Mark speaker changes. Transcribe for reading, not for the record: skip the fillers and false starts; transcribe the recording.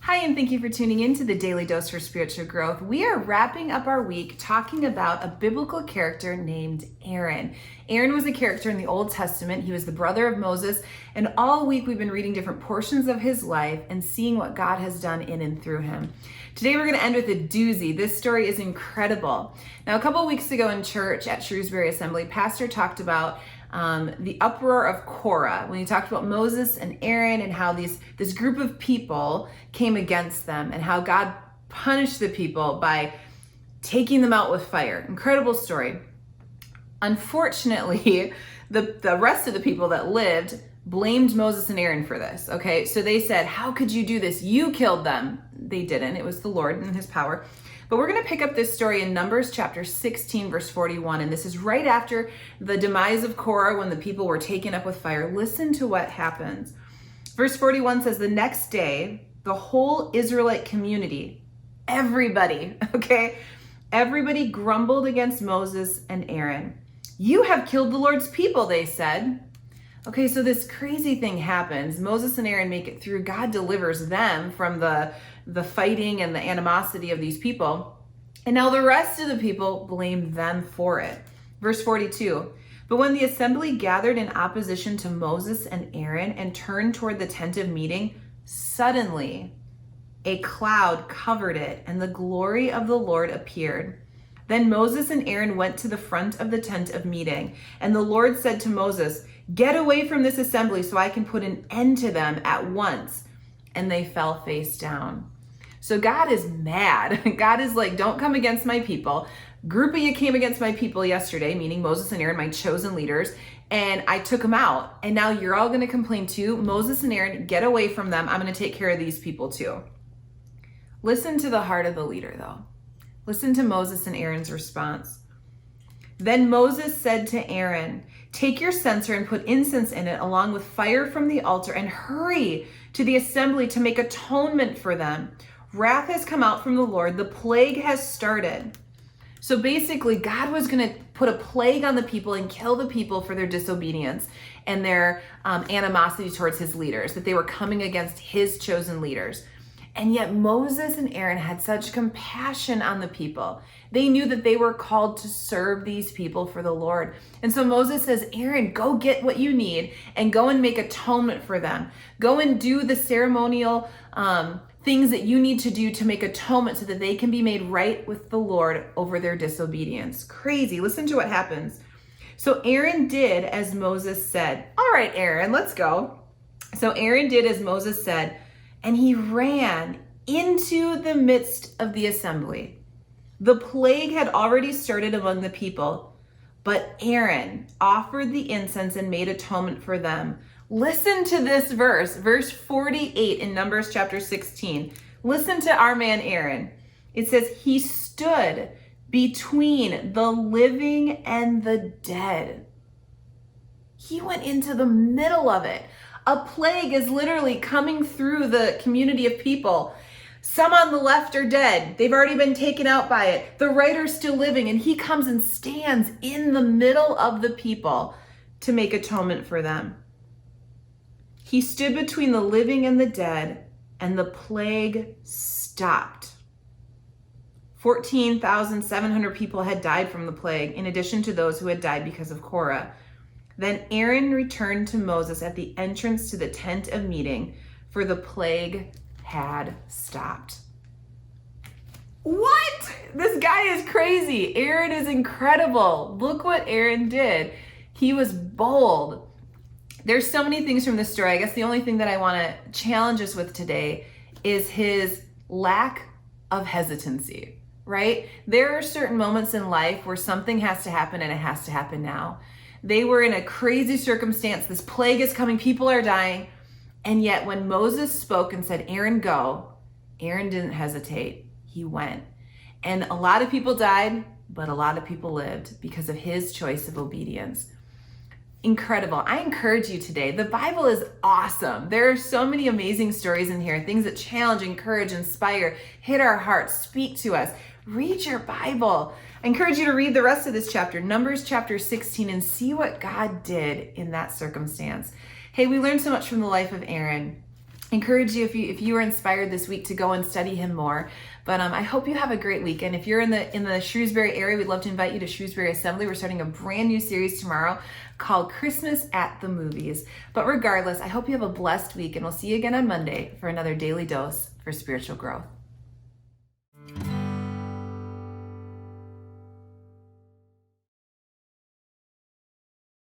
Speaker 1: Hi, and thank you for tuning in to the Daily Dose for Spiritual Growth. We are wrapping up our week talking about a biblical character named Aaron. Aaron was a character in the Old Testament. He was the brother of Moses, and all week we've been reading different portions of his life and seeing what God has done in and through him. Today we're going to end with a doozy. This story is incredible. Now, a couple weeks ago in church at Shrewsbury Assembly, Pastor talked about the uproar of Korah, when he talked about Moses and Aaron and how this group of people came against them and how God punished the people by taking them out with fire. Incredible story. Unfortunately, the rest of the people that lived blamed Moses and Aaron for this, okay? So they said, how could you do this? You killed them. They didn't. It was the Lord and his power. But we're going to pick up this story in Numbers chapter 16, verse 41. And this is right after the demise of Korah when the people were taken up with fire. Listen to what happens. Verse 41 says, the next day, the whole Israelite community, everybody, okay, everybody grumbled against Moses and Aaron. You have killed the Lord's people, they said. Okay, so this crazy thing happens. Moses and Aaron make it through. God delivers them from the fighting and the animosity of these people. And now the rest of the people blame them for it. Verse 42, but when the assembly gathered in opposition to Moses and Aaron and turned toward the tent of meeting, suddenly a cloud covered it and the glory of the Lord appeared. Then Moses and Aaron went to the front of the tent of meeting, and the Lord said to Moses, get away from this assembly so I can put an end to them at once. And they fell face down. So God is mad. God is like, don't come against my people. Group of you came against my people yesterday, meaning Moses and Aaron, my chosen leaders, and I took them out. And now you're all going to complain too. Moses and Aaron, get away from them. I'm going to take care of these people too. Listen to the heart of the leader though. Listen to Moses and Aaron's response. Then Moses said to Aaron, take your censer and put incense in it along with fire from the altar and hurry to the assembly to make atonement for them. Wrath has come out from the Lord. The plague has started. So basically, God was going to put a plague on the people and kill the people for their disobedience and their animosity towards his leaders, that they were coming against his chosen leaders. And yet Moses and Aaron had such compassion on the people. They knew that they were called to serve these people for the Lord. And so Moses says, Aaron, go get what you need and go and make atonement for them. Go and do the ceremonial things that you need to do to make atonement so that they can be made right with the Lord over their disobedience. Crazy. Listen to what happens. So Aaron did as Moses said. All right, Aaron, let's go. So Aaron did as Moses said, and he ran into the midst of the assembly. The plague had already started among the people, but Aaron offered the incense and made atonement for them. Listen to this verse 48 in Numbers chapter 16. Listen to our man Aaron. It says, he stood between the living and the dead. He went into the middle of it. A plague is literally coming through the community of people. Some on the left are dead. They've already been taken out by it. The right are still living, and he comes and stands in the middle of the people to make atonement for them. He stood between the living and the dead, and the plague stopped. 14,700 people had died from the plague, in addition to those who had died because of Korah. Then Aaron returned to Moses at the entrance to the tent of meeting, for the plague had stopped. What? This guy is crazy. Aaron is incredible. Look what Aaron did. He was bold. There's so many things from this story. I guess the only thing that I want to challenge us with today is his lack of hesitancy, right? There are certain moments in life where something has to happen and it has to happen now. They were in a crazy circumstance. This plague is coming. People are dying. And yet when Moses spoke and said, Aaron, go, Aaron didn't hesitate. He went. And a lot of people died, but a lot of people lived because of his choice of obedience. Incredible. I encourage you today. The Bible is awesome. There are so many amazing stories in here, things that challenge, encourage, inspire, hit our hearts, speak to us. Read your Bible. I encourage you to read the rest of this chapter, Numbers chapter 16, and see what God did in that circumstance. Hey, we learned so much from the life of Aaron. encourage you, if you were inspired this week, to go and study him more. But I hope you have a great week. And if you're in the Shrewsbury area, we'd love to invite you to Shrewsbury Assembly. We're starting a brand new series tomorrow called Christmas at the Movies. But regardless, I hope you have a blessed week, and we'll see you again on Monday for another daily dose for spiritual growth.